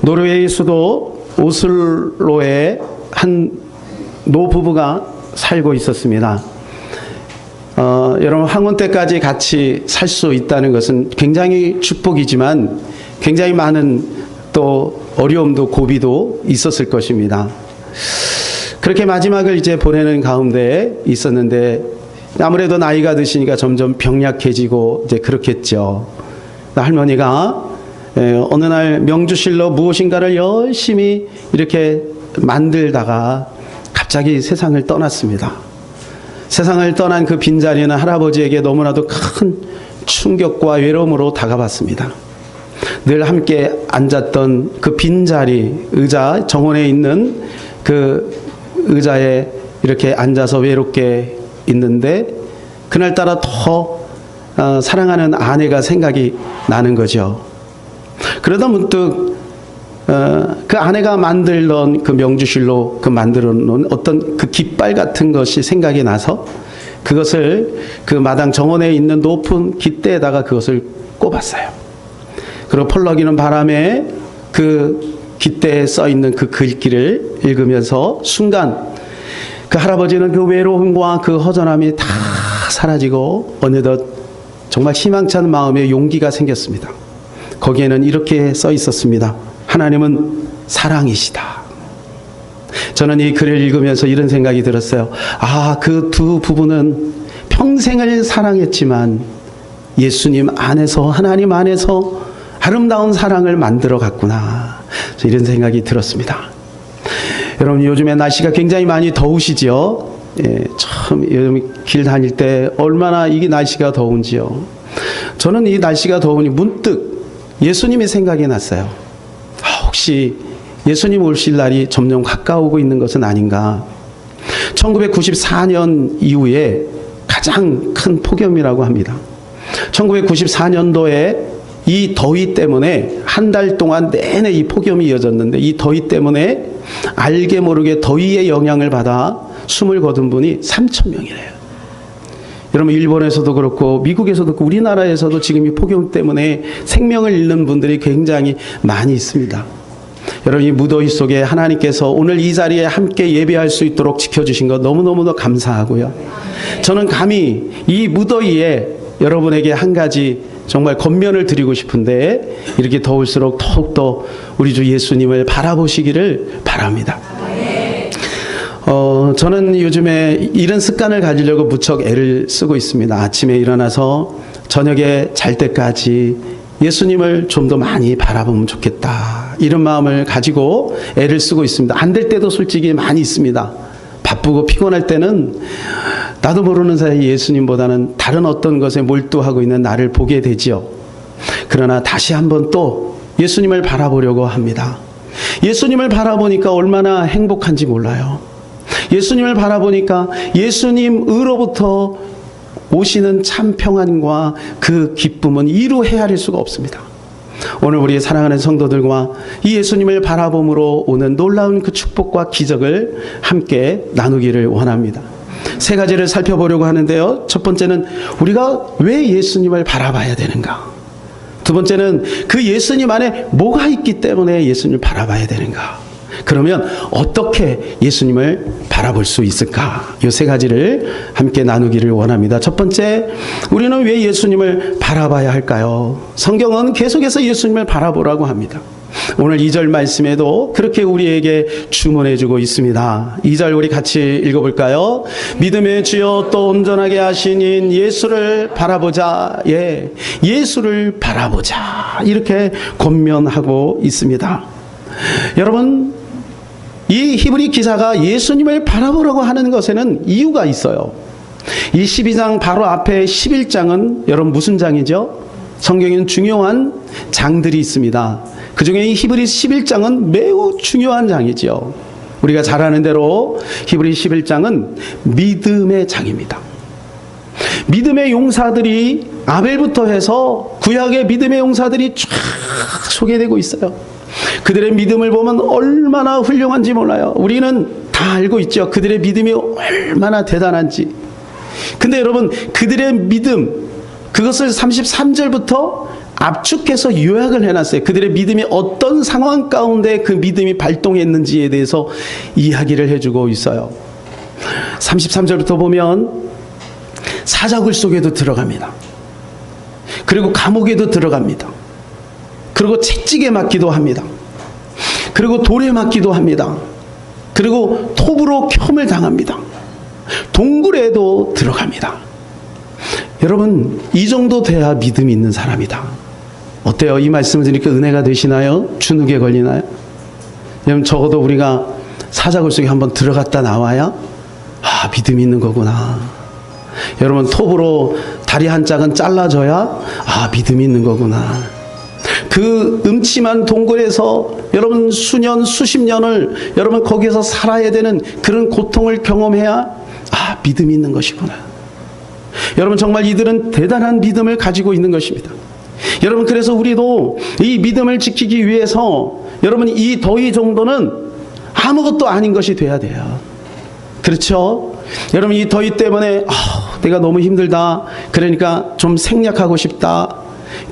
노르웨이 수도 오슬로에 한 노부부가 살고 있었습니다. 여러분, 황혼 때까지 같이 살 수 있다는 것은 굉장히 축복이지만 굉장히 많은 또 어려움도 고비도 있었을 것입니다. 그렇게 마지막을 이제 보내는 가운데 있었는데 아무래도 나이가 드시니까 점점 병약해지고 이제 그렇겠죠. 할머니가 어느 날 명주실로 무엇인가를 열심히 이렇게 만들다가 갑자기 세상을 떠났습니다. 세상을 떠난 그 빈자리는 할아버지에게 너무나도 큰 충격과 외로움으로 다가왔습니다. 늘 함께 앉았던 그 빈자리, 의자, 정원에 있는 그 의자에 이렇게 앉아서 외롭게 있는데 그날따라 더 사랑하는 아내가 생각이 나는 거죠. 그러다 문득 그 아내가 만들던 그 명주실로 그 만들어 놓은 어떤 그 깃발 같은 것이 생각이 나서 그것을 그 마당 정원에 있는 높은 깃대에다가 그것을 꼽았어요. 그리고 펄럭이는 바람에 그 깃대에 써 있는 그 글귀를 읽으면서 순간 그 할아버지는 그 외로움과 그 허전함이 다 사라지고 어느덧 정말 희망찬 마음에 용기가 생겼습니다. 거기에는 이렇게 써 있었습니다. 하나님은 사랑이시다. 저는 이 글을 읽으면서 이런 생각이 들었어요. 아, 그 두 부부는 평생을 사랑했지만 예수님 안에서, 하나님 안에서 아름다운 사랑을 만들어 갔구나. 이런 생각이 들었습니다. 여러분, 요즘에 날씨가 굉장히 많이 더우시죠? 예, 참 요즘 길 다닐 때 얼마나 이게 날씨가 더운지요. 저는 이 날씨가 더우니 문득 예수님이 생각이 났어요. 혹시 예수님 오실 날이 점점 가까우고 있는 것은 아닌가. 1994년 이후에 가장 큰 폭염이라고 합니다. 1994년도에 이 더위 때문에 한 달 동안 내내 이 폭염이 이어졌는데 이 더위 때문에 알게 모르게 더위의 영향을 받아 숨을 거둔 분이 3,000명이래요. 여러분, 일본에서도 그렇고 미국에서도 그렇고 우리나라에서도 지금 이 폭염 때문에 생명을 잃는 분들이 굉장히 많이 있습니다. 여러분, 이 무더위 속에 하나님께서 오늘 이 자리에 함께 예배할 수 있도록 지켜주신 것 너무너무도 감사하고요. 저는 감히 이 무더위에 여러분에게 한 가지 정말 권면을 드리고 싶은데 이렇게 더울수록 더욱더 우리 주 예수님을 바라보시기를 바랍니다. 저는 요즘에 이런 습관을 가지려고 무척 애를 쓰고 있습니다. 아침에 일어나서 저녁에 잘 때까지 예수님을 좀 더 많이 바라보면 좋겠다. 이런 마음을 가지고 애를 쓰고 있습니다. 안 될 때도 솔직히 많이 있습니다. 바쁘고 피곤할 때는 나도 모르는 사이에 예수님보다는 다른 어떤 것에 몰두하고 있는 나를 보게 되지요. 그러나 다시 한번 또 예수님을 바라보려고 합니다. 예수님을 바라보니까 얼마나 행복한지 몰라요. 예수님을 바라보니까 예수님으로부터 오시는 참 평안과 그 기쁨은 이루 헤아릴 수가 없습니다. 오늘 우리 사랑하는 성도들과 이 예수님을 바라봄으로 오는 놀라운 그 축복과 기적을 함께 나누기를 원합니다. 세 가지를 살펴보려고 하는데요. 첫 번째는 우리가 왜 예수님을 바라봐야 되는가? 두 번째는 그 예수님 안에 뭐가 있기 때문에 예수님을 바라봐야 되는가? 그러면 어떻게 예수님을 바라볼 수 있을까? 이 세 가지를 함께 나누기를 원합니다. 첫 번째, 우리는 왜 예수님을 바라봐야 할까요? 성경은 계속해서 예수님을 바라보라고 합니다. 오늘 2절 말씀에도 그렇게 우리에게 주문해 주고 있습니다. 2절 우리 같이 읽어볼까요? 믿음의 주여 또 온전하게 하시는 예수를 바라보자. 예, 예수를 바라보자. 이렇게 권면하고 있습니다. 여러분, 이 히브리 기사가 예수님을 바라보라고 하는 것에는 이유가 있어요. 이 12장 바로 앞에 11장은 여러분 무슨 장이죠? 성경에는 중요한 장들이 있습니다. 그 중에 이 히브리 11장은 매우 중요한 장이죠. 우리가 잘 아는 대로 히브리 11장은 믿음의 장입니다. 믿음의 용사들이 아벨부터 해서 구약의 믿음의 용사들이 쫙 소개되고 있어요. 그들의 믿음을 보면 얼마나 훌륭한지 몰라요. 우리는 다 알고 있죠. 그들의 믿음이 얼마나 대단한지. 근데 여러분, 그들의 믿음, 그것을 33절부터 압축해서 요약을 해놨어요. 그들의 믿음이 어떤 상황 가운데 그 믿음이 발동했는지에 대해서 이야기를 해주고 있어요. 33절부터 보면 사자굴 속에도 들어갑니다. 그리고 감옥에도 들어갑니다. 그리고 채찍에 맞기도 합니다. 그리고 돌에 맞기도 합니다. 그리고 톱으로 켬을 당합니다. 동굴에도 들어갑니다. 여러분, 이 정도 돼야 믿음이 있는 사람이다. 어때요? 이 말씀을 드리니까 은혜가 되시나요? 주눅에 걸리나요? 여러분, 적어도 우리가 사자굴 속에 한번 들어갔다 나와야 믿음이 있는 거구나. 여러분, 톱으로 다리 한 짝은 잘라져야 믿음이 있는 거구나. 그 음침한 동굴에서 여러분 수년 수십 년을 여러분 거기에서 살아야 되는 그런 고통을 경험해야 믿음이 있는 것이구나. 여러분, 정말 이들은 대단한 믿음을 가지고 있는 것입니다. 여러분, 그래서 우리도 이 믿음을 지키기 위해서 여러분 이 더위 정도는 아무것도 아닌 것이 돼야 돼요. 그렇죠? 여러분, 이 더위 때문에 내가 너무 힘들다. 그러니까 좀 생략하고 싶다.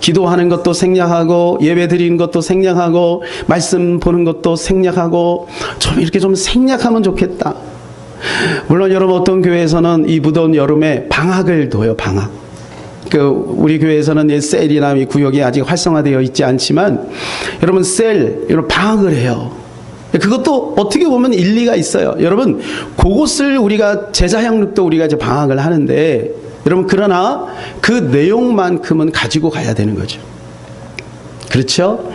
기도하는 것도 생략하고 예배 드리는 것도 생략하고 말씀 보는 것도 생략하고 좀 이렇게 좀 생략하면 좋겠다. 물론 여러분, 어떤 교회에서는 이 무더운 여름에 방학을 둬요. 방학. 우리 교회에서는 셀이나 이 구역이 아직 활성화되어 있지 않지만 여러분 이런 방학을 해요. 그것도 어떻게 보면 일리가 있어요. 여러분, 그것을 우리가 제자향육도 우리가 이제 방학을 하는데 여러분, 그러나 그 내용만큼은 가지고 가야 되는 거죠. 그렇죠?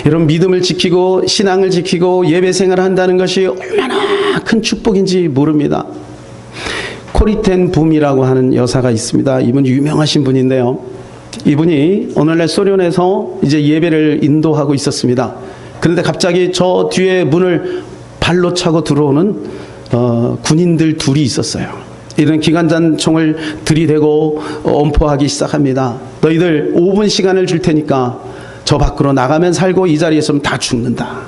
여러분, 믿음을 지키고 신앙을 지키고 예배 생활을 한다는 것이 얼마나 큰 축복인지 모릅니다. 코리텐 붐이라고 하는 여사가 있습니다. 이분 유명하신 분인데요. 이분이 오늘날 소련에서 이제 예배를 인도하고 있었습니다. 그런데 갑자기 저 뒤에 문을 발로 차고 들어오는 군인들 둘이 있었어요. 이런 기관단총을 들이대고 엄포하기 시작합니다. 너희들 5분 시간을 줄 테니까 저 밖으로 나가면 살고 이 자리에 있으면 다 죽는다.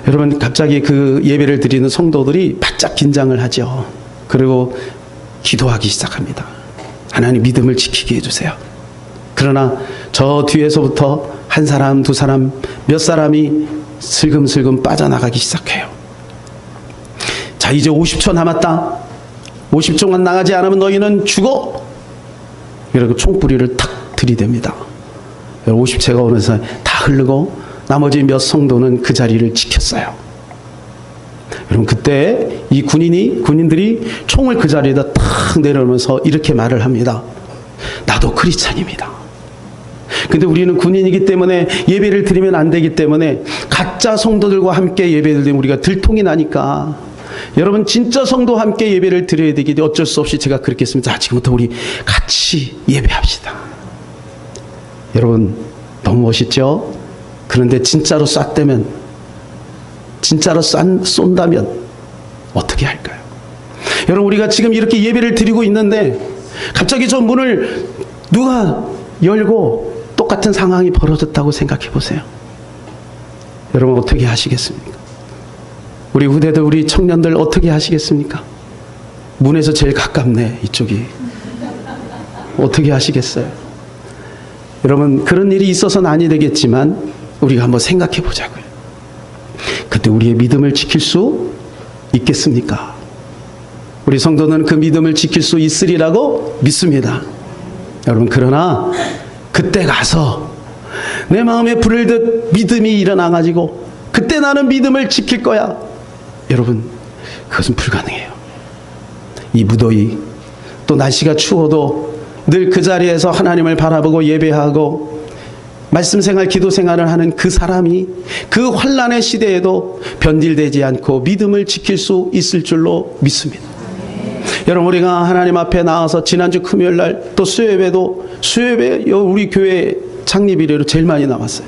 여러분, 갑자기 그 예배를 드리는 성도들이 바짝 긴장을 하죠. 그리고 기도하기 시작합니다. 하나님, 믿음을 지키게 해주세요. 그러나 저 뒤에서부터 한 사람, 두 사람, 몇 사람이 슬금슬금 빠져나가기 시작해요. 자, 이제 50초 남았다. 50초만 나가지 않으면 너희는 죽어. 이러고 총뿌리를 탁 들이댑니다. 50초가 오면서 다 흐르고 나머지 몇 성도는 그 자리를 지켰어요. 여러분, 그때 이 군인들이 총을 그 자리에다 탁 내려오면서 이렇게 말을 합니다. 나도 크리스찬입니다. 근데 우리는 군인이기 때문에 예배를 드리면 안 되기 때문에 가짜 성도들과 함께 예배를 드리면 우리가 들통이 나니까 여러분, 진짜 성도와 함께 예배를 드려야 되기 때문에 어쩔 수 없이 제가 그렇게 했습니다. 자, 지금부터 우리 같이 예배합시다. 여러분, 너무 멋있죠? 그런데 진짜로 쏜다면 어떻게 할까요? 여러분, 우리가 지금 이렇게 예배를 드리고 있는데 갑자기 저 문을 누가 열고 똑같은 상황이 벌어졌다고 생각해 보세요. 여러분, 어떻게 하시겠습니까? 우리 후대들, 우리 청년들 어떻게 하시겠습니까? 문에서 제일 가깝네, 이쪽이. 어떻게 하시겠어요? 여러분, 그런 일이 있어서는 아니 되겠지만 우리가 한번 생각해 보자고요. 그때 우리의 믿음을 지킬 수 있겠습니까? 우리 성도는 그 믿음을 지킬 수 있으리라고 믿습니다. 여러분, 그러나 그때 가서 내 마음에 불을 듯 믿음이 일어나가지고 그때 나는 믿음을 지킬 거야. 여러분, 그것은 불가능해요. 이 무더위, 또 날씨가 추워도 늘 그 자리에서 하나님을 바라보고 예배하고 말씀 생활, 기도 생활을 하는 그 사람이 그 환난의 시대에도 변질되지 않고 믿음을 지킬 수 있을 줄로 믿습니다. 여러분, 우리가 하나님 앞에 나와서 지난주 금요일날 또 수요예배 우리 교회 창립 이래로 제일 많이 나왔어요.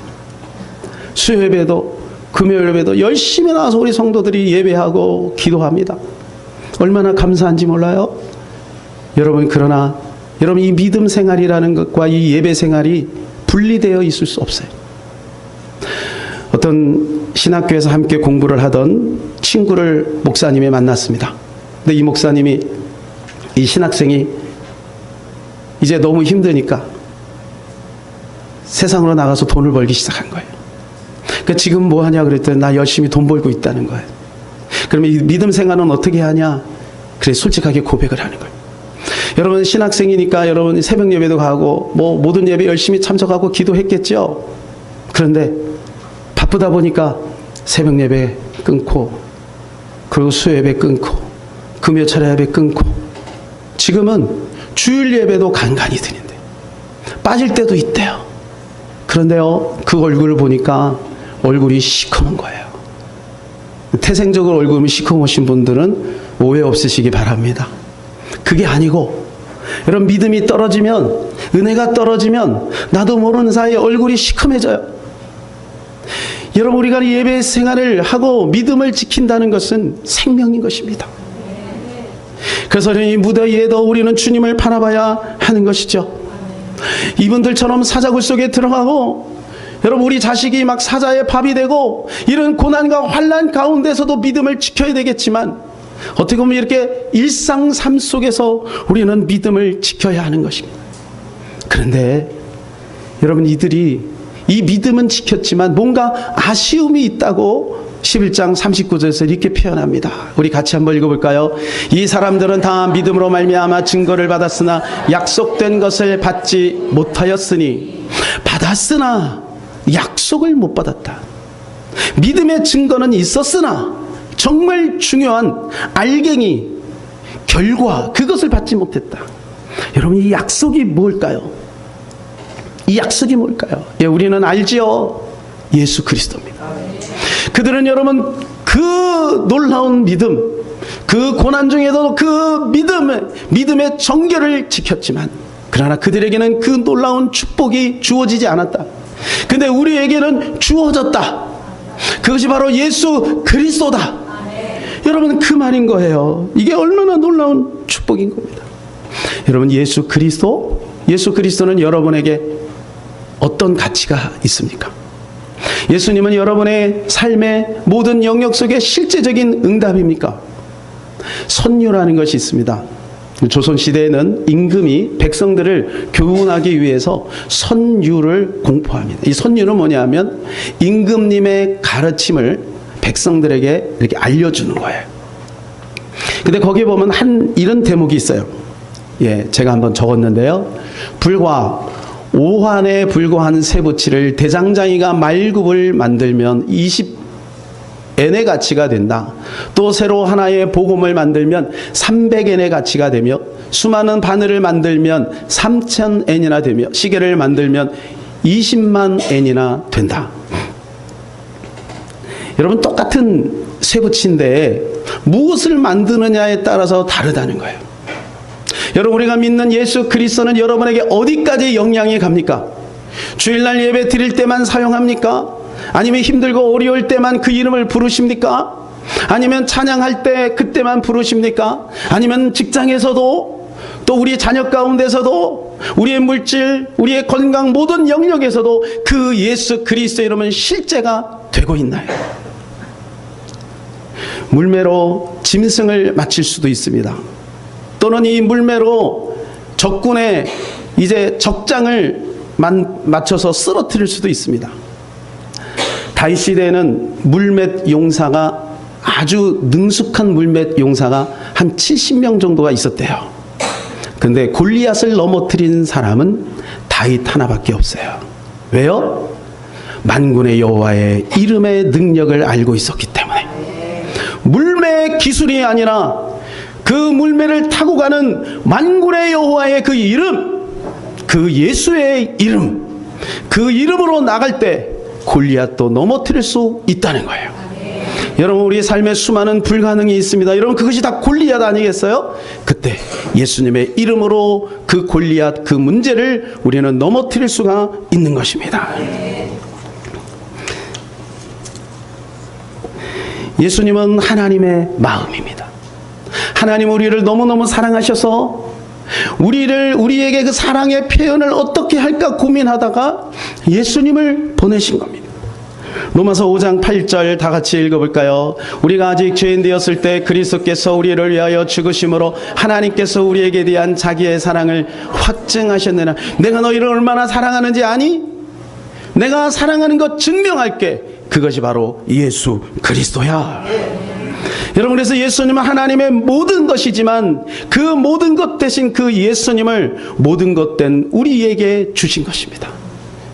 수요예배도 금요일 예배도 열심히 나와서 우리 성도들이 예배하고 기도합니다. 얼마나 감사한지 몰라요? 여러분, 그러나 여러분, 이 믿음 생활이라는 것과 이 예배 생활이 분리되어 있을 수 없어요. 어떤 신학교에서 함께 공부를 하던 친구를 목사님이 만났습니다. 근데 이 목사님이, 이 신학생이 이제 너무 힘드니까 세상으로 나가서 돈을 벌기 시작한 거예요. 그러니까 지금 뭐 하냐 그랬더니 나 열심히 돈 벌고 있다는 거예요. 그러면 이 믿음 생활은 어떻게 하냐? 그래 솔직하게 고백을 하는 거예요. 여러분 신학생이니까 여러분 새벽 예배도 가고 뭐 모든 예배 열심히 참석하고 기도했겠죠. 그런데 바쁘다 보니까 새벽 예배 끊고 그리고 수요 예배 끊고 금요 철야 예배 끊고 지금은 주일 예배도 간간히 드는데 빠질 때도 있대요. 그런데요 그 얼굴을 보니까 얼굴이 시커먼 거예요. 태생적으로 얼굴이 시커머신 분들은 오해 없으시기 바랍니다. 그게 아니고 여러분 믿음이 떨어지면 은혜가 떨어지면 나도 모르는 사이에 얼굴이 시커매져요. 여러분 우리가 예배 생활을 하고 믿음을 지킨다는 것은 생명인 것입니다. 그래서 이 무대 위에도 우리는 주님을 바라봐야 하는 것이죠. 이분들처럼 사자굴 속에 들어가고 여러분 우리 자식이 막 사자의 밥이 되고 이런 고난과 환난 가운데서도 믿음을 지켜야 되겠지만 어떻게 보면 이렇게 일상 삶 속에서 우리는 믿음을 지켜야 하는 것입니다. 그런데 여러분 이들이 이 믿음은 지켰지만 뭔가 아쉬움이 있다고 11장 39절에서 이렇게 표현합니다. 우리 같이 한번 읽어볼까요? 이 사람들은 다 믿음으로 말미암아 증거를 받았으나 약속된 것을 받지 못하였으니 받았으나 약속을 못 받았다. 믿음의 증거는 있었으나 정말 중요한 알갱이 결과 그것을 받지 못했다. 여러분 이 약속이 뭘까요? 이 약속이 뭘까요? 예, 우리는 알지요. 예수 그리스도입니다. 그들은 여러분 그 놀라운 믿음, 그 고난 중에도 그 믿음의 정결을 지켰지만 그러나 그들에게는 그 놀라운 축복이 주어지지 않았다. 근데 우리에게는 주어졌다. 그것이 바로 예수 그리스도다. 여러분 그 말인 거예요. 이게 얼마나 놀라운 축복인 겁니다. 여러분 예수 그리스도는 여러분에게 어떤 가치가 있습니까? 예수님은 여러분의 삶의 모든 영역 속에 실제적인 응답입니까? 선유라는 것이 있습니다. 조선시대에는 임금이 백성들을 교훈하기 위해서 선유를 공포합니다. 이 선유는 뭐냐면 임금님의 가르침을 백성들에게 이렇게 알려주는 거예요. 근데 거기에 보면 이런 대목이 있어요. 예, 제가 한번 적었는데요. 불과 5환에 불과한 쇠붙이를 대장장이가 말굽을 만들면 20엔의 가치가 된다. 또 새로 하나의 복음을 만들면 300엔의 가치가 되며 수많은 바늘을 만들면 3000엔이나 되며 시계를 만들면 20만 엔이나 된다. 여러분 똑같은 쇠붙이인데 무엇을 만드느냐에 따라서 다르다는 거예요. 여러분 우리가 믿는 예수 그리스도는 여러분에게 어디까지 영향이 갑니까? 주일날 예배 드릴 때만 사용합니까? 아니면 힘들고 어려울 때만 그 이름을 부르십니까? 아니면 찬양할 때 그때만 부르십니까? 아니면 직장에서도 또 우리 자녀 가운데서도 우리의 물질, 우리의 건강 모든 영역에서도 그 예수 그리스도의 이름은 실제가 되고 있나요? 물매로 짐승을 맞힐 수도 있습니다. 또는 이 물매로 적군의 이제 적장을 맞춰서 쓰러뜨릴 수도 있습니다. 다윗 시대에는 물맷 용사가 아주 능숙한 물맷 용사가 한 70명 정도가 있었대요. 근데 골리앗을 넘어뜨린 사람은 다윗 하나밖에 없어요. 왜요? 만군의 여호와의 이름의 능력을 알고 있었기 때문에. 물매 기술이 아니라 그 물매를 타고 가는 만군의 여호와의 그 이름, 그 예수의 이름, 그 이름으로 나갈 때 골리앗도 넘어뜨릴 수 있다는 거예요. 여러분 우리의 삶에 수많은 불가능이 있습니다. 여러분 그것이 다 골리앗 아니겠어요? 그때 예수님의 이름으로 그 골리앗 그 문제를 우리는 넘어뜨릴 수가 있는 것입니다. 예수님은 하나님의 마음입니다. 하나님 우리를 너무너무 사랑하셔서 우리에게 그 사랑의 표현을 어떻게 할까 고민하다가 예수님을 보내신 겁니다. 로마서 5장 8절 다 같이 읽어볼까요? 우리가 아직 죄인 되었을 때 그리스도께서 우리를 위하여 죽으심으로 하나님께서 우리에게 대한 자기의 사랑을 확증하셨느냐. 내가 너희를 얼마나 사랑하는지 아니? 내가 사랑하는 것 증명할게. 그것이 바로 예수 그리스도야. 여러분, 그래서 예수님은 하나님의 모든 것이지만 그 모든 것 대신 그 예수님을 모든 것 된 우리에게 주신 것입니다.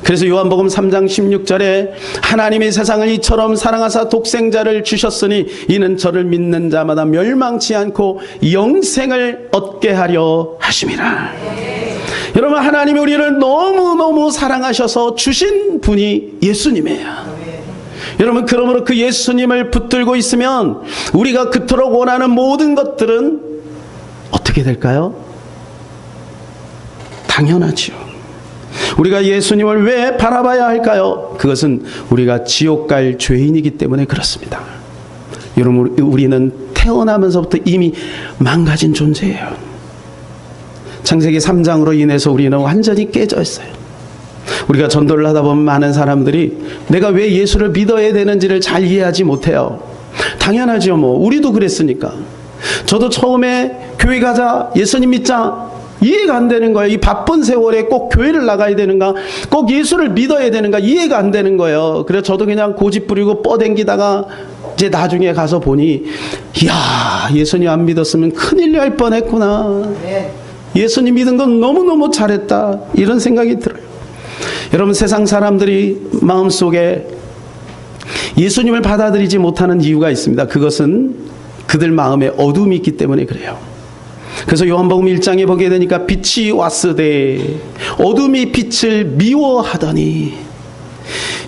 그래서 요한복음 3장 16절에 하나님이 세상을 이처럼 사랑하사 독생자를 주셨으니 이는 저를 믿는 자마다 멸망치 않고 영생을 얻게 하려 하심이라. 여러분, 하나님이 우리를 너무너무 사랑하셔서 주신 분이 예수님이에요. 여러분, 그러므로 그 예수님을 붙들고 있으면 우리가 그토록 원하는 모든 것들은 어떻게 될까요? 당연하지요. 우리가 예수님을 왜 바라봐야 할까요? 그것은 우리가 지옥 갈 죄인이기 때문에 그렇습니다. 여러분, 우리는 태어나면서부터 이미 망가진 존재예요. 창세기 3장으로 인해서 우리는 완전히 깨져 있어요. 우리가 전도를 하다 보면 많은 사람들이 내가 왜 예수를 믿어야 되는지를 잘 이해하지 못해요. 당연하죠. 우리도 그랬으니까. 저도 처음에 교회 가자, 예수님 믿자, 이해가 안 되는 거예요. 이 바쁜 세월에 꼭 교회를 나가야 되는가, 꼭 예수를 믿어야 되는가, 이해가 안 되는 거예요. 그래서 저도 그냥 고집 부리고 뻗댕기다가 이제 나중에 가서 보니, 이야, 예수님 안 믿었으면 큰일 날 뻔했구나. 예수님 믿은 건 너무너무 잘했다. 이런 생각이 들어요. 여러분, 세상 사람들이 마음속에 예수님을 받아들이지 못하는 이유가 있습니다. 그것은 그들 마음에 어둠이 있기 때문에 그래요. 그래서 요한복음 1장에 보게 되니까 빛이 왔으되 어둠이 빛을 미워하더니.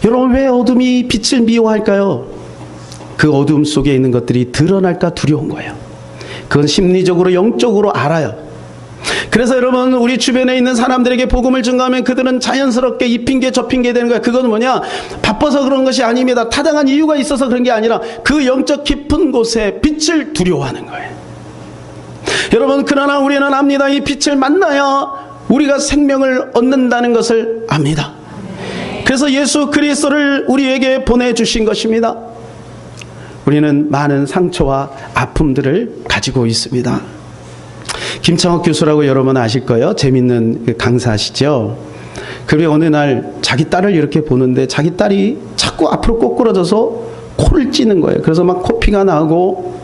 여러분, 왜 어둠이 빛을 미워할까요? 그 어둠 속에 있는 것들이 드러날까 두려운 거예요. 그건 심리적으로 영적으로 알아요. 그래서 여러분, 우리 주변에 있는 사람들에게 복음을 증거하면 그들은 자연스럽게 이 핑계 저 핑계 되는 거예요. 그건 뭐냐? 바빠서 그런 것이 아닙니다. 타당한 이유가 있어서 그런 게 아니라 그 영적 깊은 곳에 빛을 두려워하는 거예요. 여러분, 그러나 우리는 압니다. 이 빛을 만나야 우리가 생명을 얻는다는 것을 압니다. 그래서 예수 그리스도를 우리에게 보내주신 것입니다. 우리는 많은 상처와 아픔들을 가지고 있습니다. 김창옥 교수라고 여러분 아실 거예요. 재밌는 강사시죠. 그런데 어느 날 자기 딸을 이렇게 보는데 자기 딸이 자꾸 앞으로 꼬꾸라져서 코를 찌는 거예요. 그래서 막 코피가 나고,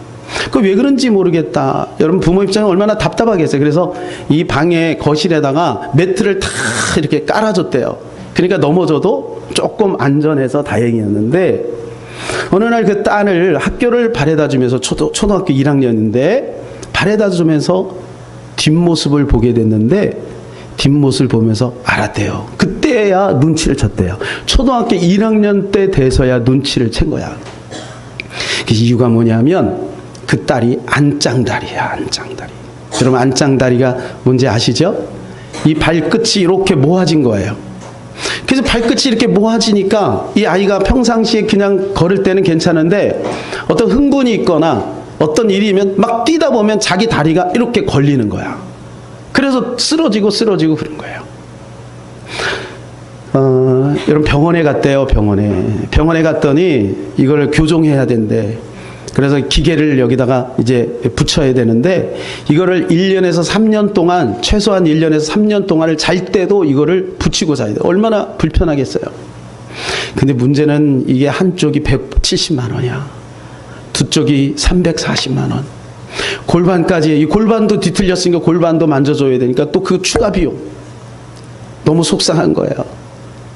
그 왜 그런지 모르겠다. 여러분, 부모 입장에 얼마나 답답하겠어요. 그래서 이 방에 거실에다가 매트를 다 이렇게 깔아줬대요. 그러니까 넘어져도 조금 안전해서 다행이었는데, 어느 날 그 딸을 학교를 바래다 주면서 초등학교 1학년인데 바래다 주면서 뒷모습을 보게 됐는데, 뒷모습을 보면서 알았대요. 그때야 눈치를 챘대요. 초등학교 1학년 때 돼서야 눈치를 챈 거야. 그 이유가 뭐냐면 그 딸이 안짱다리야, 안짱다리. 여러분, 안짱다리가 뭔지 아시죠? 이 발끝이 이렇게 모아진 거예요. 그래서 발끝이 이렇게 모아지니까 이 아이가 평상시에 그냥 걸을 때는 괜찮은데 어떤 흥분이 있거나 어떤 일이면 막 뛰다 보면 자기 다리가 이렇게 걸리는 거야. 그래서 쓰러지고 그런 거예요. 여러분, 병원에 갔대요. 병원에 갔더니 이걸 교정해야 된대. 그래서 기계를 여기다가 이제 붙여야 되는데, 이거를 1년에서 3년 동안, 최소한 1년에서 3년 동안을 잘 때도 이거를 붙이고 자야 돼. 얼마나 불편하겠어요. 근데 문제는 이게 한쪽이 170만 원이야. 두 쪽이 340만 원. 골반까지, 이 골반도 뒤틀렸으니까 골반도 만져줘야 되니까 또 그 추가 비용. 너무 속상한 거예요.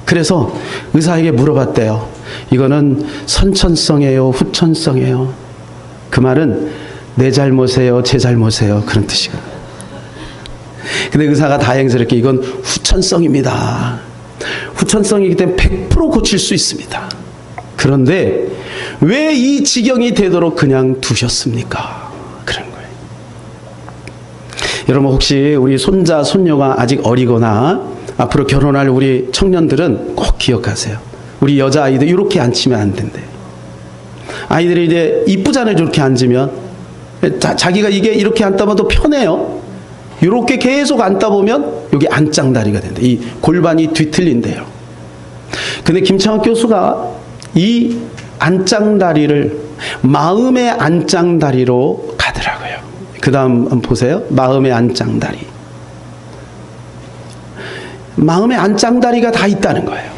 그래서 의사에게 물어봤대요. 이거는 선천성이에요, 후천성이에요? 그 말은 내 잘못이에요, 제 잘못이에요, 그런 뜻이거든요. 근데 의사가 다행스럽게 이건 후천성입니다. 후천성이기 때문에 100% 고칠 수 있습니다. 그런데 왜 이 지경이 되도록 그냥 두셨습니까? 그런 거예요. 여러분, 혹시 우리 손자, 손녀가 아직 어리거나 앞으로 결혼할 우리 청년들은 꼭 기억하세요. 우리 여자아이들 이렇게 앉히면 안 된대. 아이들이 이제 이쁘잖아요. 이렇게 앉으면. 자기가 이게 이렇게 앉다 보면 또 편해요. 이렇게 계속 앉다 보면 여기 안짱다리가 된대. 이 골반이 뒤틀린대요. 근데 김창학 교수가 이 안짱다리를 마음의 안짱다리로 가더라고요. 그 다음 한번 보세요. 마음의 안짱다리. 마음의 안짱다리가 다 있다는 거예요.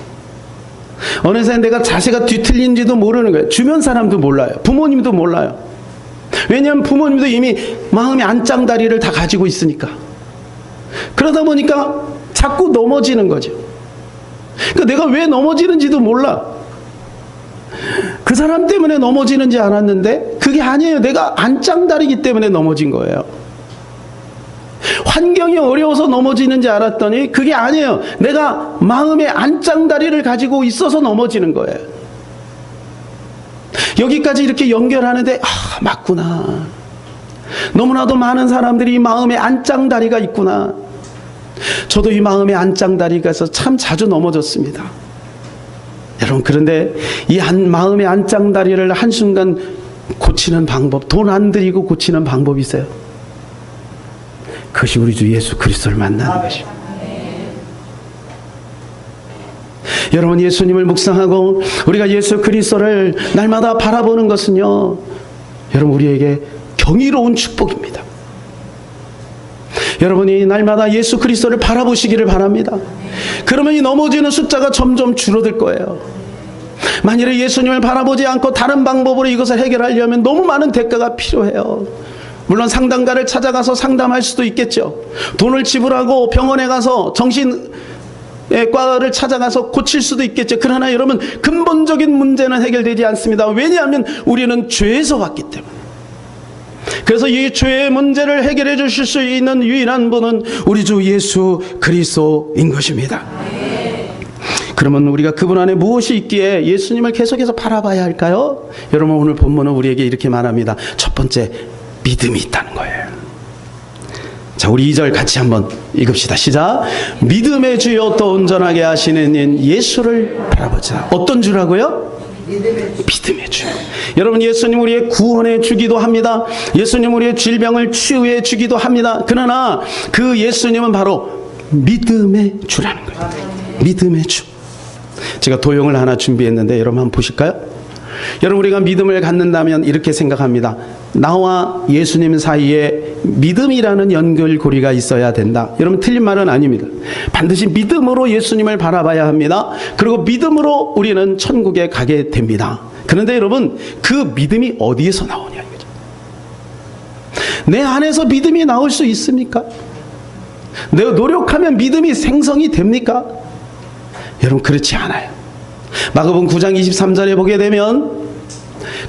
어느새 내가 자세가 뒤틀린지도 모르는 거예요. 주변 사람도 몰라요. 부모님도 몰라요. 왜냐하면 부모님도 이미 마음의 안장다리를 다 가지고 있으니까. 그러다 보니까 자꾸 넘어지는 거죠. 그러니까 내가 왜 넘어지는지도 몰라. 그 사람 때문에 넘어지는지 알았는데 그게 아니에요. 내가 안장다리기 때문에 넘어진 거예요. 환경이 어려워서 넘어지는지 알았더니 그게 아니에요. 내가 마음의 안장다리를 가지고 있어서 넘어지는 거예요. 여기까지 이렇게 연결하는데 맞구나. 너무나도 많은 사람들이 이 마음의 안장다리가 있구나. 저도 이 마음의 안장다리가 있어서 참 자주 넘어졌습니다. 여러분, 그런데 이 마음의 안장다리를 한순간 고치는 방법, 돈 안 들이고 고치는 방법이 있어요. 그것이 우리 주 예수 그리스도를 만나는 것입니다. 여러분, 예수님을 묵상하고 우리가 예수 그리스도를 날마다 바라보는 것은요, 여러분, 우리에게 경이로운 축복입니다. 여러분이 날마다 예수 그리스도를 바라보시기를 바랍니다. 그러면 이 넘어지는 숫자가 점점 줄어들 거예요. 만일에 예수님을 바라보지 않고 다른 방법으로 이것을 해결하려면 너무 많은 대가가 필요해요. 물론 상담가를 찾아가서 상담할 수도 있겠죠. 돈을 지불하고 병원에 가서 정신과를 찾아가서 고칠 수도 있겠죠. 그러나 여러분, 근본적인 문제는 해결되지 않습니다. 왜냐하면 우리는 죄에서 왔기 때문에. 그래서 이 죄의 문제를 해결해 주실 수 있는 유일한 분은 우리 주 예수 그리스도인 것입니다. 그러면 우리가 그분 안에 무엇이 있기에 예수님을 계속해서 바라봐야 할까요? 여러분, 오늘 본문은 우리에게 이렇게 말합니다. 첫 번째, 믿음이 있다는 거예요. 자, 우리 2절 같이 한번 읽읍시다. 시작. 믿음의 주요 또 온전하게 하시는 인 예수를 바라보자. 어떤 주라고요? 믿음의 주. 여러분, 예수님 우리의 구원해 주기도 합니다. 예수님 우리의 질병을 치유해 주기도 합니다. 그러나 그 예수님은 바로 믿음의 주라는 거예요. 믿음의 주. 제가 도형을 하나 준비했는데 여러분 한번 보실까요? 여러분, 우리가 믿음을 갖는다면 이렇게 생각합니다. 나와 예수님 사이에 믿음이라는 연결고리가 있어야 된다. 여러분, 틀린 말은 아닙니다. 반드시 믿음으로 예수님을 바라봐야 합니다. 그리고 믿음으로 우리는 천국에 가게 됩니다. 그런데 여러분, 그 믿음이 어디에서 나오냐 이거죠. 내 안에서 믿음이 나올 수 있습니까? 내가 노력하면 믿음이 생성이 됩니까? 여러분, 그렇지 않아요. 마가복음 9장 23절에 보게 되면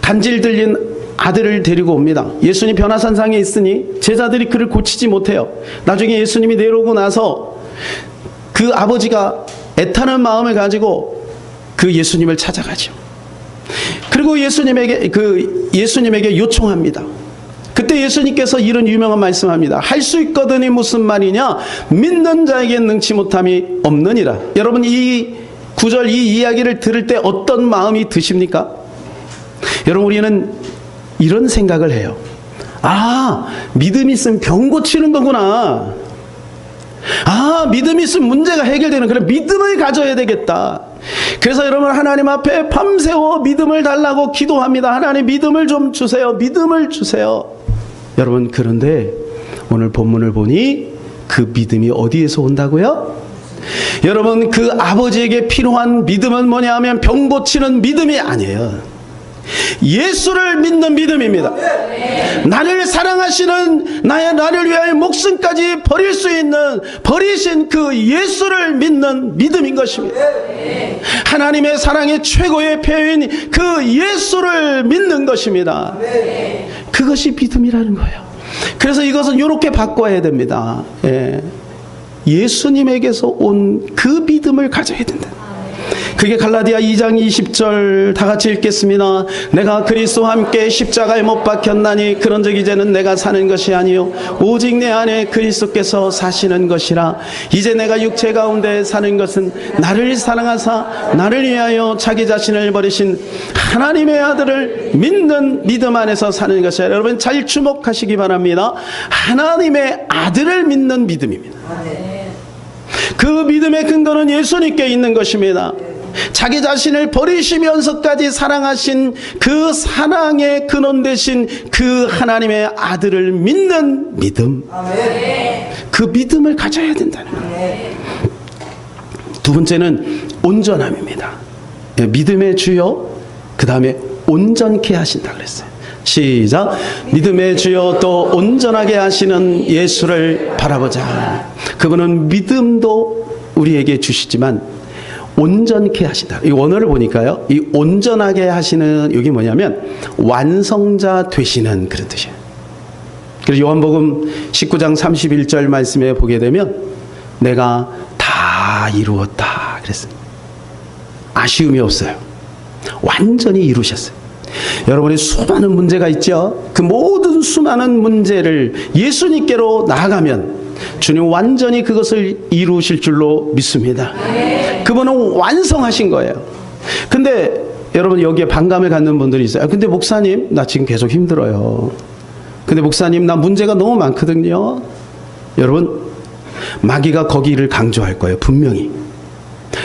간질 들린 아들을 데리고 옵니다. 예수님 변화산상에 있으니 제자들이 그를 고치지 못해요. 나중에 예수님이 내려오고 나서 그 아버지가 애타는 마음을 가지고 그 예수님을 찾아가죠. 그리고 예수님에게 요청합니다. 그때 예수님께서 이런 유명한 말씀합니다. 할 수 있거든이 무슨 말이냐? 믿는 자에겐 능치 못함이 없느니라. 여러분, 이 구절 이 이야기를 들을 때 어떤 마음이 드십니까? 여러분, 우리는 이런 생각을 해요. 믿음이 있으면 병 고치는 거구나. 믿음이 있으면 문제가 해결되는, 그래, 믿음을 가져야 되겠다. 그래서 여러분, 하나님 앞에 밤새워 믿음을 달라고 기도합니다. 하나님, 믿음을 좀 주세요. 믿음을 주세요. 여러분, 그런데 오늘 본문을 보니 그 믿음이 어디에서 온다고요? 여러분, 그 아버지에게 필요한 믿음은 뭐냐 하면 병 고치는 믿음이 아니에요. 예수를 믿는 믿음입니다. 나를 사랑하시는, 나를 위하여 목숨까지 버릴 수 있는, 버리신 그 예수를 믿는 믿음인 것입니다. 하나님의 사랑의 최고의 표현인 그 예수를 믿는 것입니다. 그것이 믿음이라는 거예요. 그래서 이것은 이렇게 바꿔야 됩니다. 예수님에게서 온 그 믿음을 가져야 된다. 그게 갈라디아 2장 20절 다 같이 읽겠습니다. 내가 그리스도와 함께 십자가에 못 박혔나니 그런즉 이제는 내가 사는 것이 아니요 오직 내 안에 그리스도께서 사시는 것이라. 이제 내가 육체 가운데 사는 것은 나를 사랑하사 나를 위하여 자기 자신을 버리신 하나님의 아들을 믿는 믿음 안에서 사는 것이라. 여러분, 잘 주목하시기 바랍니다. 하나님의 아들을 믿는 믿음입니다. 그 믿음의 근거는 예수님께 있는 것입니다. 자기 자신을 버리시면서까지 사랑하신 그 사랑의 근원 되신 그 하나님의 아들을 믿는 믿음. 그 믿음을 가져야 된다는 거예요. 두 번째는 온전함입니다. 믿음의 주요, 그 다음에 온전케 하신다 그랬어요. 시작. 믿음의 주요 또 온전하게 하시는 예수를 바라보자. 그분은 믿음도 우리에게 주시지만 온전케 하신다. 이 원어를 보니까요, 이 온전하게 하시는, 여기 뭐냐면 완성자 되시는 그런 뜻이에요. 그래서 요한복음 19장 31절 말씀에 보게 되면 내가 다 이루었다 그랬어요. 아쉬움이 없어요. 완전히 이루셨어요. 여러분의 수많은 문제가 있죠. 그 모든 수많은 문제를 예수님께로 나아가면 주님 완전히 그것을 이루실 줄로 믿습니다. 그분은 완성하신 거예요. 근데 여러분 여기에 반감을 갖는 분들이 있어요. 근데 목사님 나 지금 계속 힘들어요. 근데 목사님 나 문제가 너무 많거든요. 여러분 마귀가 거기를 강조할 거예요. 분명히.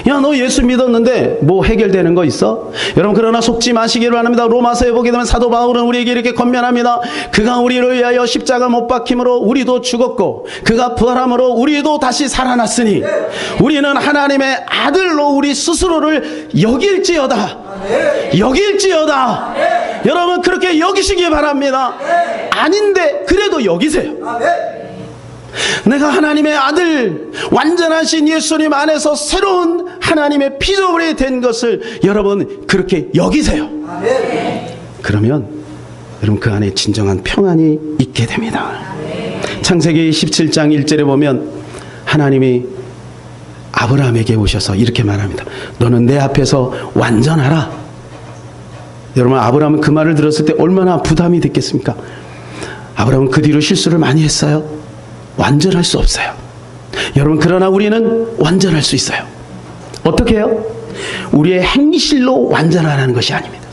야, 너 예수 믿었는데 뭐 해결되는 거 있어? 여러분 그러나 속지 마시기를 바랍니다. 로마서에 보게 되면 사도 바울은 우리에게 이렇게 권면합니다. 그가 우리를 위하여 십자가 못 박힘으로 우리도 죽었고 그가 부활함으로 우리도 다시 살아났으니 우리는 하나님의 아들로 우리 스스로를 여길지어다. 여길지어다. 여러분 그렇게 여기시기 바랍니다. 아닌데 그래도 여기세요. 내가 하나님의 아들, 완전하신 예수님 안에서 새로운 하나님의 피조물이 된 것을 여러분 그렇게 여기세요. 그러면 여러분 그 안에 진정한 평안이 있게 됩니다. 창세기 17장 1절에 보면 하나님이 아브라함에게 오셔서 이렇게 말합니다. 너는 내 앞에서 완전하라. 여러분 아브라함은 그 말을 들었을 때 얼마나 부담이 됐겠습니까? 아브라함은 그 뒤로 실수를 많이 했어요. 완전할 수 없어요. 여러분 그러나 우리는 완전할 수 있어요. 어떻게 해요? 우리의 행실로 완전하라는 것이 아닙니다.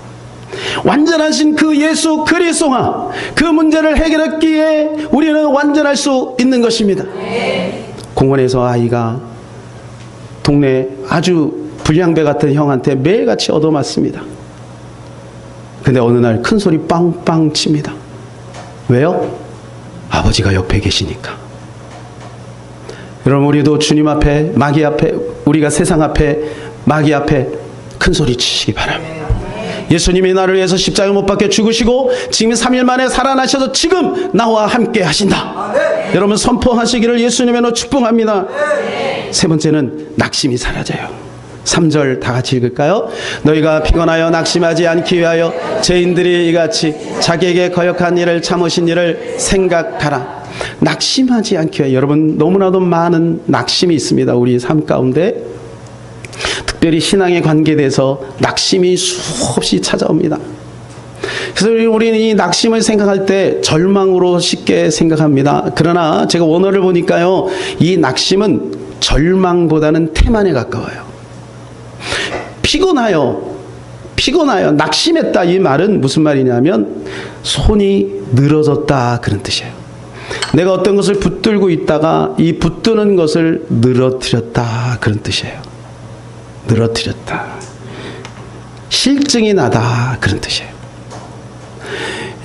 완전하신 그 예수 그리스도가 그 문제를 해결했기에 우리는 완전할 수 있는 것입니다. 공원에서 아이가 동네 아주 불량배 같은 형한테 매일같이 얻어맞습니다. 근데 어느 날 큰 소리 빵빵 칩니다. 왜요? 아버지가 옆에 계시니까. 여러분 우리도 주님 앞에, 마귀 앞에, 우리가 세상 앞에, 마귀 앞에 큰 소리 치시기 바랍니다. 예수님이 나를 위해서 십자가 못 박혀 죽으시고 지금 3일 만에 살아나셔서 지금 나와 함께 하신다. 여러분 선포하시기를 예수님으로 축복합니다. 세 번째는 낙심이 사라져요. 3절 다 같이 읽을까요? 너희가 피곤하여 낙심하지 않기 위하여 죄인들이 이같이 자기에게 거역한 일을 참으신 일을 생각하라. 낙심하지 않기 위하여. 여러분 너무나도 많은 낙심이 있습니다. 우리 삶 가운데 특별히 신앙에 관계돼서 낙심이 수없이 찾아옵니다. 그래서 우리는 이 낙심을 생각할 때 절망으로 쉽게 생각합니다. 그러나 제가 원어를 보니까요, 이 낙심은 절망보다는 태만에 가까워요. 피곤하여 낙심했다, 이 말은 무슨 말이냐면 손이 늘어졌다 그런 뜻이에요. 내가 어떤 것을 붙들고 있다가 이 붙드는 것을 늘어뜨렸다 그런 뜻이에요. 늘어뜨렸다. 실증이 나다 그런 뜻이에요.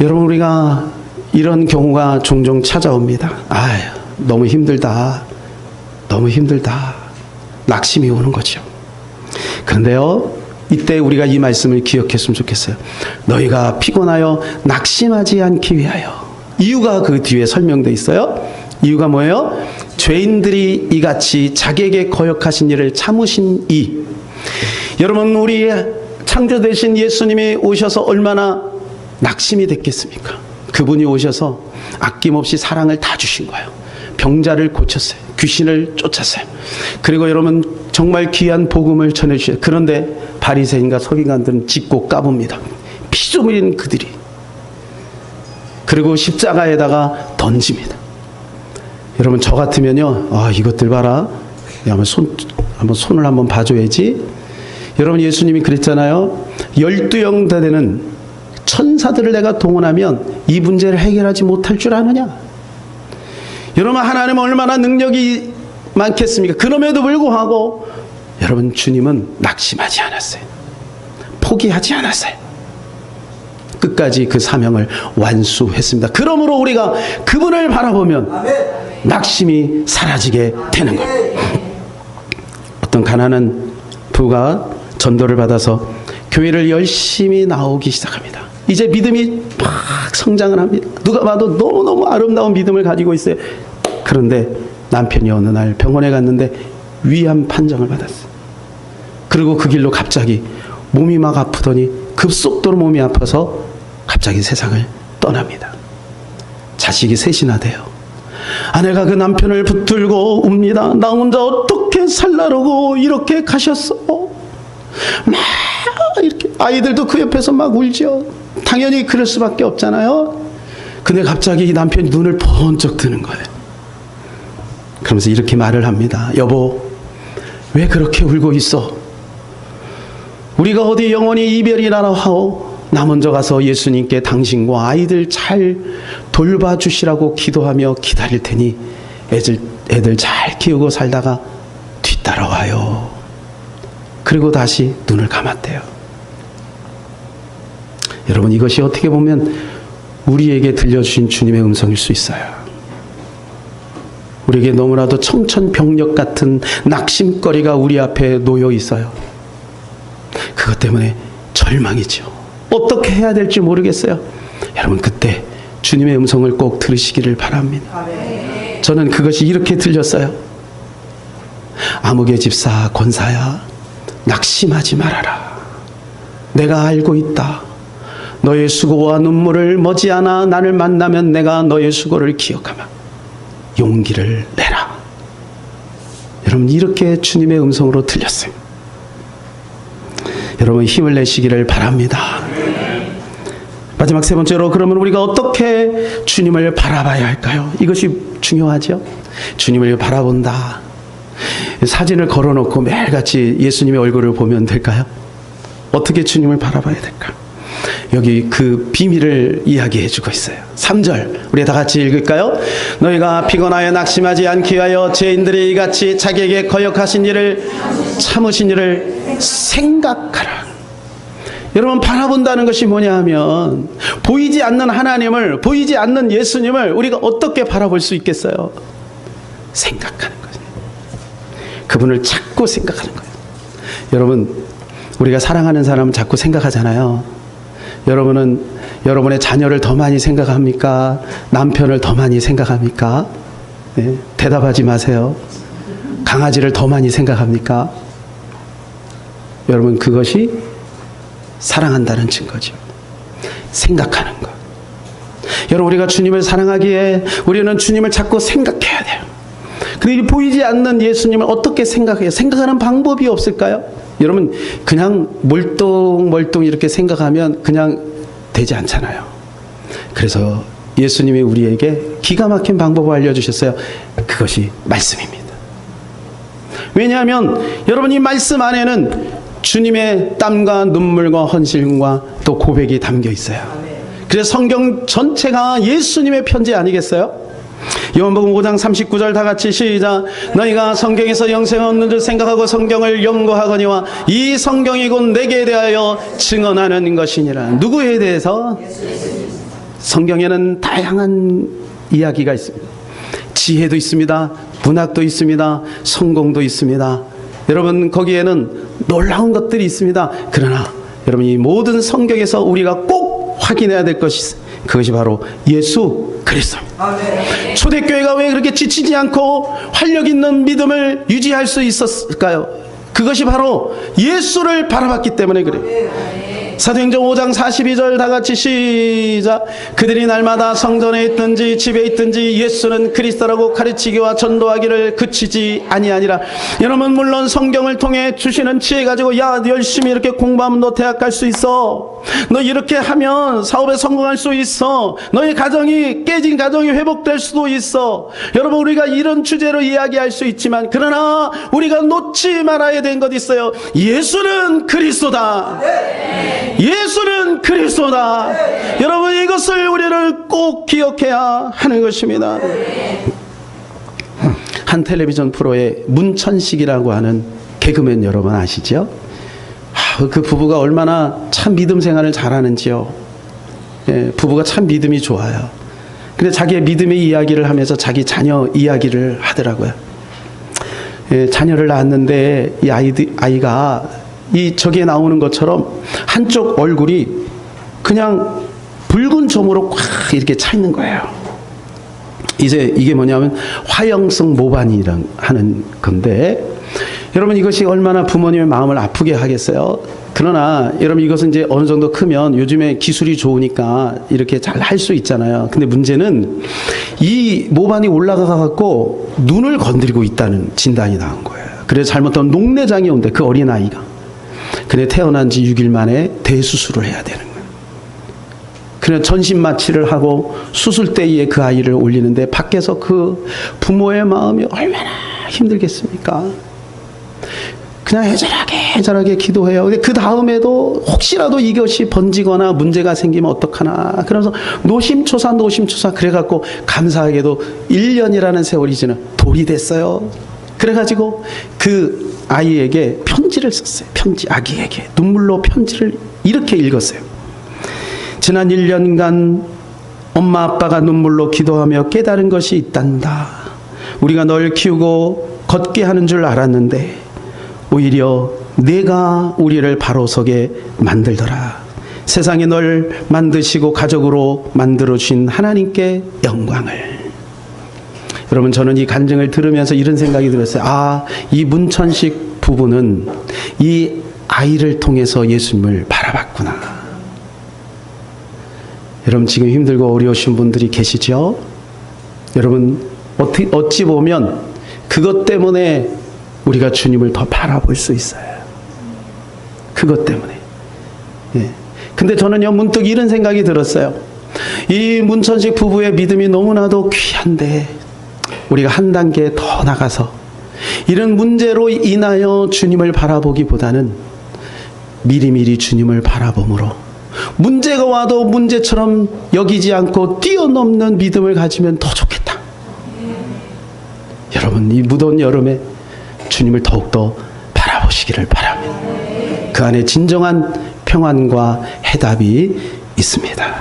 여러분 우리가 이런 경우가 종종 찾아옵니다. 아유 너무 힘들다. 너무 힘들다. 낙심이 오는 거죠. 그런데요, 이때 우리가 이 말씀을 기억했으면 좋겠어요. 너희가 피곤하여 낙심하지 않기 위하여. 이유가 그 뒤에 설명되어 있어요. 이유가 뭐예요? 죄인들이 이같이 자기에게 거역하신 일을 참으신 이. 여러분 우리 창조되신 예수님이 오셔서 얼마나 낙심이 됐겠습니까? 그분이 오셔서 아낌없이 사랑을 다 주신 거예요. 병자를 고쳤어요. 귀신을 쫓았어요. 그리고 여러분 정말 귀한 복음을 전해주셔요. 그런데 바리새인과 서기관들은 짚고 까봅니다. 피조물인 그들이. 그리고 십자가에다가 던집니다. 여러분 저 같으면요, 이것들 봐라. 한번 손을 한번 봐줘야지. 여러분 예수님이 그랬잖아요. 12영 되는 천사들을 내가 동원하면 이 문제를 해결하지 못할 줄 아느냐. 여러분 하나님은 얼마나 능력이 많겠습니까? 그럼에도 불구하고 여러분 주님은 낙심하지 않았어요. 포기하지 않았어요. 끝까지 그 사명을 완수했습니다. 그러므로 우리가 그분을 바라보면 낙심이 사라지게 되는 것. 어떤 가난한 부가 전도를 받아서 교회를 열심히 나오기 시작합니다. 이제 믿음이 막 성장을 합니다. 누가 봐도 너무너무 아름다운 믿음을 가지고 있어요. 그런데 남편이 어느 날 병원에 갔는데 위암 판정을 받았어요. 그리고 그 길로 갑자기 몸이 막 아프더니 급속도로 몸이 아파서 갑자기 세상을 떠납니다. 자식이 셋이나 돼요. 아내가 그 남편을 붙들고 웁니다. 나 혼자 어떻게 살라고 이렇게 가셨어? 막 이렇게 아이들도 그 옆에서 막 울죠. 당연히 그럴 수밖에 없잖아요. 근데 갑자기 이 남편이 눈을 번쩍 뜨는 거예요. 그러면서 이렇게 말을 합니다. 여보, 왜 그렇게 울고 있어? 우리가 어디 영원히 이별이라나 하오? 나 먼저 가서 예수님께 당신과 아이들 잘 돌봐주시라고 기도하며 기다릴 테니 애들 잘 키우고 살다가 뒤따라와요. 그리고 다시 눈을 감았대요. 여러분, 이것이 어떻게 보면 우리에게 들려주신 주님의 음성일 수 있어요. 우리에게 너무나도 청천벽력 같은 낙심거리가 우리 앞에 놓여 있어요. 그것 때문에 절망이죠. 어떻게 해야 될지 모르겠어요. 여러분, 그때 주님의 음성을 꼭 들으시기를 바랍니다. 저는 그것이 이렇게 들렸어요. 아무개 집사 권사야, 낙심하지 말아라. 내가 알고 있다. 너의 수고와 눈물을 머지않아 나를 만나면 내가 너의 수고를 기억하마. 용기를 내라. 여러분, 이렇게 주님의 음성으로 들렸어요. 여러분, 힘을 내시기를 바랍니다. 마지막 세 번째로, 그러면 우리가 어떻게 주님을 바라봐야 할까요? 이것이 중요하죠. 주님을 바라본다. 사진을 걸어놓고 매일같이 예수님의 얼굴을 보면 될까요? 어떻게 주님을 바라봐야 될까? 여기 그 비밀을 이야기해주고 있어요. 3절 우리 다 같이 읽을까요? 너희가 피곤하여 낙심하지 않기 위하여 죄인들이 이같이 자기에게 거역하신 일을 참으신 일을 생각하라. 여러분, 바라본다는 것이 뭐냐 하면 보이지 않는 하나님을, 보이지 않는 예수님을 우리가 어떻게 바라볼 수 있겠어요? 생각하는 거죠. 그분을 자꾸 생각하는 거예요. 여러분, 우리가 사랑하는 사람은 자꾸 생각하잖아요. 여러분은 여러분의 자녀를 더 많이 생각합니까? 남편을 더 많이 생각합니까? 네, 대답하지 마세요. 강아지를 더 많이 생각합니까? 여러분, 그것이 사랑한다는 증거죠. 생각하는 것. 여러분, 우리가 주님을 사랑하기에 우리는 주님을 자꾸 생각해야 돼요. 근데 보이지 않는 예수님을 어떻게 생각해요? 생각하는 방법이 없을까요? 여러분, 그냥 멀뚱멀뚱 이렇게 생각하면 그냥 되지 않잖아요. 그래서 예수님이 우리에게 기가 막힌 방법을 알려주셨어요. 그것이 말씀입니다. 왜냐하면 여러분, 이 말씀 안에는 주님의 땀과 눈물과 헌신과 또 고백이 담겨 있어요. 그래서 성경 전체가 예수님의 편지 아니겠어요? 요한복음 5장 39절 다 같이 시작. 너희가 성경에서 영생을 얻는 줄 생각하고 성경을 연구하거니와 이 성경이 곧 내게 대하여 증언하는 것이니라. 누구에 대해서? 성경에는 다양한 이야기가 있습니다. 지혜도 있습니다. 문학도 있습니다. 성공도 있습니다. 여러분, 거기에는 놀라운 것들이 있습니다. 그러나 여러분, 이 모든 성경에서 우리가 꼭 확인해야 될 것이 있어요. 그것이 바로 예수 그리스도입니다. 초대교회가 왜 그렇게 지치지 않고 활력 있는 믿음을 유지할 수 있었을까요? 그것이 바로 예수를 바라봤기 때문에 그래요. 사도행전 5장 42절 다 같이 시작. 그들이 날마다 성전에 있든지 집에 있든지 예수는 그리스도라고 가르치기와 전도하기를 그치지 아니하니라. 여러분, 물론 성경을 통해 주시는 지혜 가지고, 야, 열심히 이렇게 공부하면 너 대학 갈 수 있어. 너 이렇게 하면 사업에 성공할 수 있어. 너의 가정이, 깨진 가정이 회복될 수도 있어. 여러분, 우리가 이런 주제로 이야기할 수 있지만, 그러나 우리가 놓지 말아야 되는 것 있어요. 예수는 그리스도다. 예수는 그리스도다. 여러분, 이것을 우리를 꼭 기억해야 하는 것입니다. 한 텔레비전 프로에 문천식이라고 하는 개그맨 여러분 아시죠? 그 부부가 얼마나 참 믿음 생활을 잘하는지요. 예, 부부가 참 믿음이 좋아요. 근데 자기의 믿음의 이야기를 하면서 자기 자녀 이야기를 하더라고요. 예, 자녀를 낳았는데 이 아이가 이 저기에 나오는 것처럼 한쪽 얼굴이 그냥 붉은 점으로 꽉 이렇게 차 있는 거예요. 이제 이게 뭐냐면 화형성 모반이라는 하는 건데, 여러분 이것이 얼마나 부모님의 마음을 아프게 하겠어요. 그러나 여러분 이것은 이제 어느 정도 크면 요즘에 기술이 좋으니까 이렇게 잘 할 수 있잖아요. 근데 문제는 이 모반이 올라가 갖고 눈을 건드리고 있다는 진단이 나온 거예요. 그래서 잘못하면 녹내장이 온대, 그 어린아이가. 근데 태어난 지 6일 만에 대수술을 해야 되는 거예요. 그냥 전신 마취를 하고 수술대에 그 아이를 올리는데 밖에서 그 부모의 마음이 얼마나 힘들겠습니까? 그냥 애절하게 기도해요. 근데 그 다음에도 혹시라도 이것이 번지거나 문제가 생기면 어떡하나. 그러면서 노심초사 그래갖고 감사하게도 1년이라는 세월이 지나 돌이 됐어요. 그래가지고 그 아이에게 편지를 썼어요. 아기에게 눈물로 편지를 이렇게 읽었어요. 지난 1년간 엄마 아빠가 눈물로 기도하며 깨달은 것이 있단다. 우리가 널 키우고 걷게 하는 줄 알았는데 오히려 내가 우리를 바로 서게 만들더라. 세상에 널 만드시고 가족으로 만들어주신 하나님께 영광을. 여러분 저는 이 간증을 들으면서 이런 생각이 들었어요. 아, 이 문천식 부부는 이 아이를 통해서 예수님을 바라봤구나. 여러분 지금 힘들고 어려우신 분들이 계시죠? 여러분 어찌 보면 그것 때문에 우리가 주님을 더 바라볼 수 있어요. 그것 때문에. 예. 근데 저는요 문득 이런 생각이 들었어요. 이 문천식 부부의 믿음이 너무나도 귀한데 우리가 한 단계 더 나가서 이런 문제로 인하여 주님을 바라보기보다는 미리미리 주님을 바라봄으로 문제가 와도 문제처럼 여기지 않고 뛰어넘는 믿음을 가지면 더 좋겠다. 여러분 이 무더운 여름에 주님을 더욱더 바라보시기를 바랍니다. 그 안에 진정한 평안과 해답이 있습니다.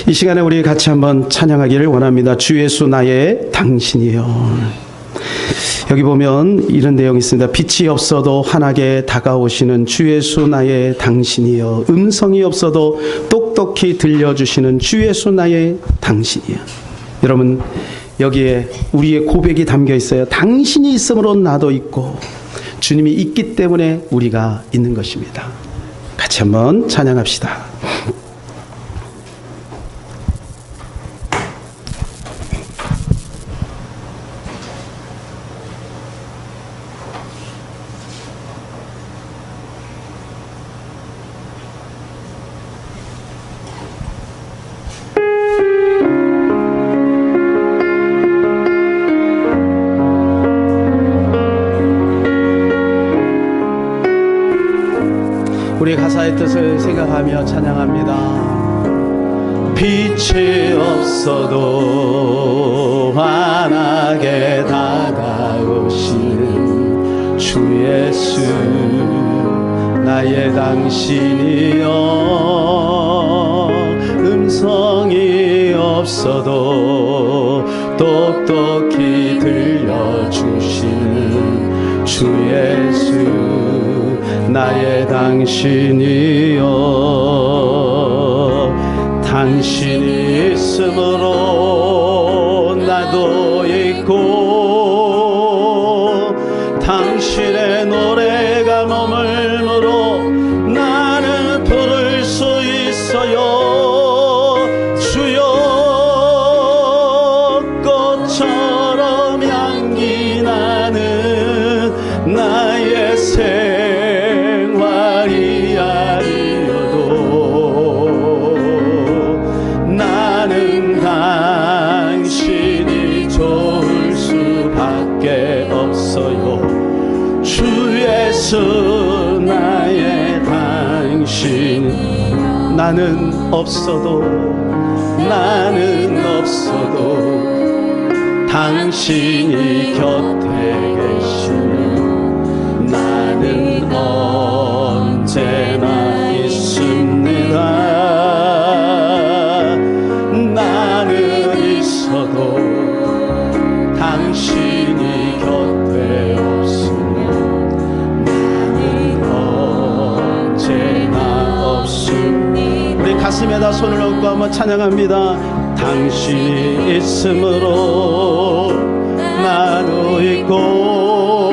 이 시간에 우리 같이 한번 찬양하기를 원합니다. 주 예수 나의 당신이여. 여기 보면 이런 내용이 있습니다. 빛이 없어도 환하게 다가오시는 주 예수 나의 당신이여. 음성이 없어도 똑똑히 들려주시는 주 예수 나의 당신이여. 여러분 여기에 우리의 고백이 담겨 있어요. 당신이 있으므로 나도 있고 주님이 있기 때문에 우리가 있는 것입니다. 같이 한번 찬양합시다. 우리 가사의 뜻을 생각하며 찬양합니다. 빛이 없어도 환하게 다가오시는 주 예수 나의 당신이여. 음성이 없어도 똑똑히 들려주시는 주 예수 나의 당신이여. 당신이 있으므로 나도 있고 당신의 노래가 머물므로 나는 부를 수 있어요. 주여 꽃처럼 향기 나는 나의 생활이 아니어도 나는 당신이 좋을 수밖에 없어요. 주 예수 나의 당신. 나는 없어도 당신이 곁에 계시면 나는 언제나 있습니다. 나는 있어도 당신이 곁에 없으면 나는 없으니. 우리 가슴에다 손을 얹고 한번 찬양합니다. 당신이 있음으로 나도 있고,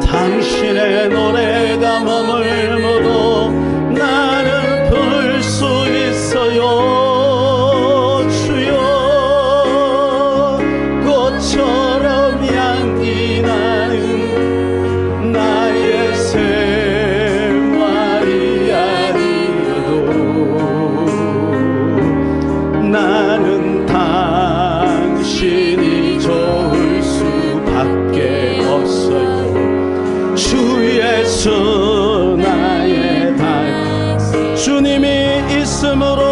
당신의 노래가 머물므로 나는 부를 수 있어요. 주여, 꽃처럼 향기 나는 나의 생활이 아니어도 나는 당신이 좋을 수밖에 없어요. 주 예수 나의 달. 주님이 있음으로,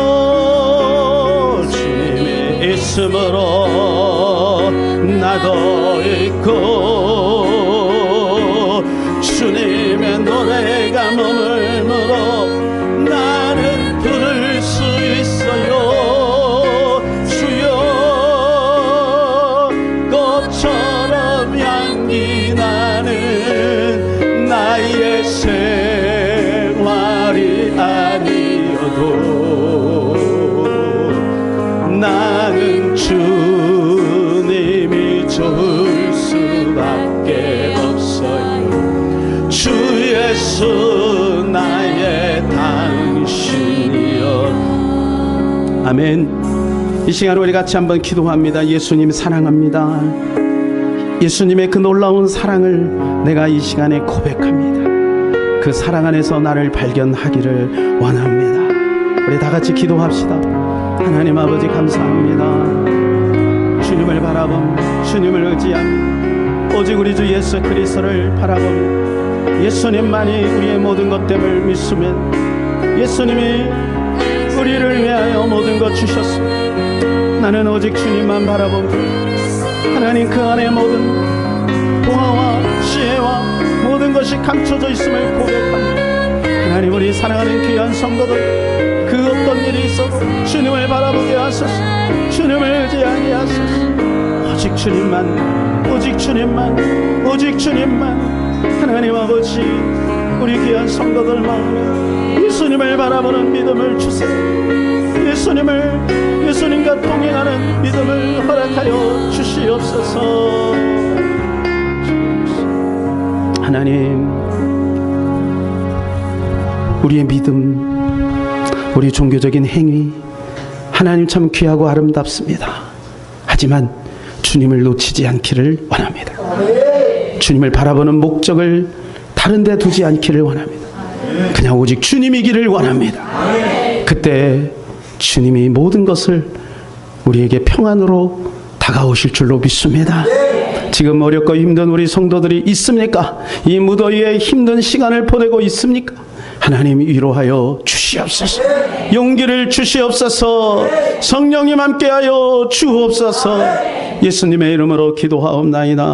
주님이 있음으로 나도 있고, 주님의 노래가 머물므로 나는 부를 수 있어요. 주여, 꽃처럼 향기 나는 나의 생활이 아니어도 나는 주님이 좋을 수밖에 없어요. 주 예수 나의 당신이여. 아멘. 이 시간 우리 같이 한번 기도합니다. 예수님 사랑합니다. 예수님의 그 놀라운 사랑을 내가 이 시간에 고백합니다. 그 사랑 안에서 나를 발견하기를 원합니다. 우리 다 같이 기도합시다. 하나님 아버지 감사합니다. 주님을 바라보며 주님을 의지합니다. 오직 우리 주 예수 그리스도를 바라보며 예수님만이 우리의 모든 것됨을 믿으면 예수님이 우리를 위하여 모든 것 주셨습니다. 나는 오직 주님만 바라보며 하나님 그 안에 모든 동화와 지혜와 모든 것이 감춰져 있음을 고백합니다. 하나님 우리 사랑하는 귀한 성도들 그 어떤 일이 있어도 주님을 바라보게 하소서. 주님을 의지하게 하소서. 오직 주님만, 오직 주님만, 오직 주님만. 하나님 아버지 우리 귀한 성도들 마음에 예수님을 바라보는 믿음을 주세요. 예수님과 동행하는 믿음을 허락하여 주시옵소서. 하나님 우리의 믿음, 우리 종교적인 행위 하나님 참 귀하고 아름답습니다. 하지만 주님을 놓치지 않기를 원합니다. 주님을 바라보는 목적을 다른 데 두지 않기를 원합니다. 그냥 오직 주님이기를 원합니다. 그때 주님이 모든 것을 우리에게 평안으로 다가오실 줄로 믿습니다. 지금 어렵고 힘든 우리 성도들이 있습니까? 이 무더위에 힘든 시간을 보내고 있습니까? 하나님 위로하여 주시옵소서. 용기를 주시옵소서. 성령님 함께하여 주옵소서. 예수님의 이름으로 기도하옵나이다.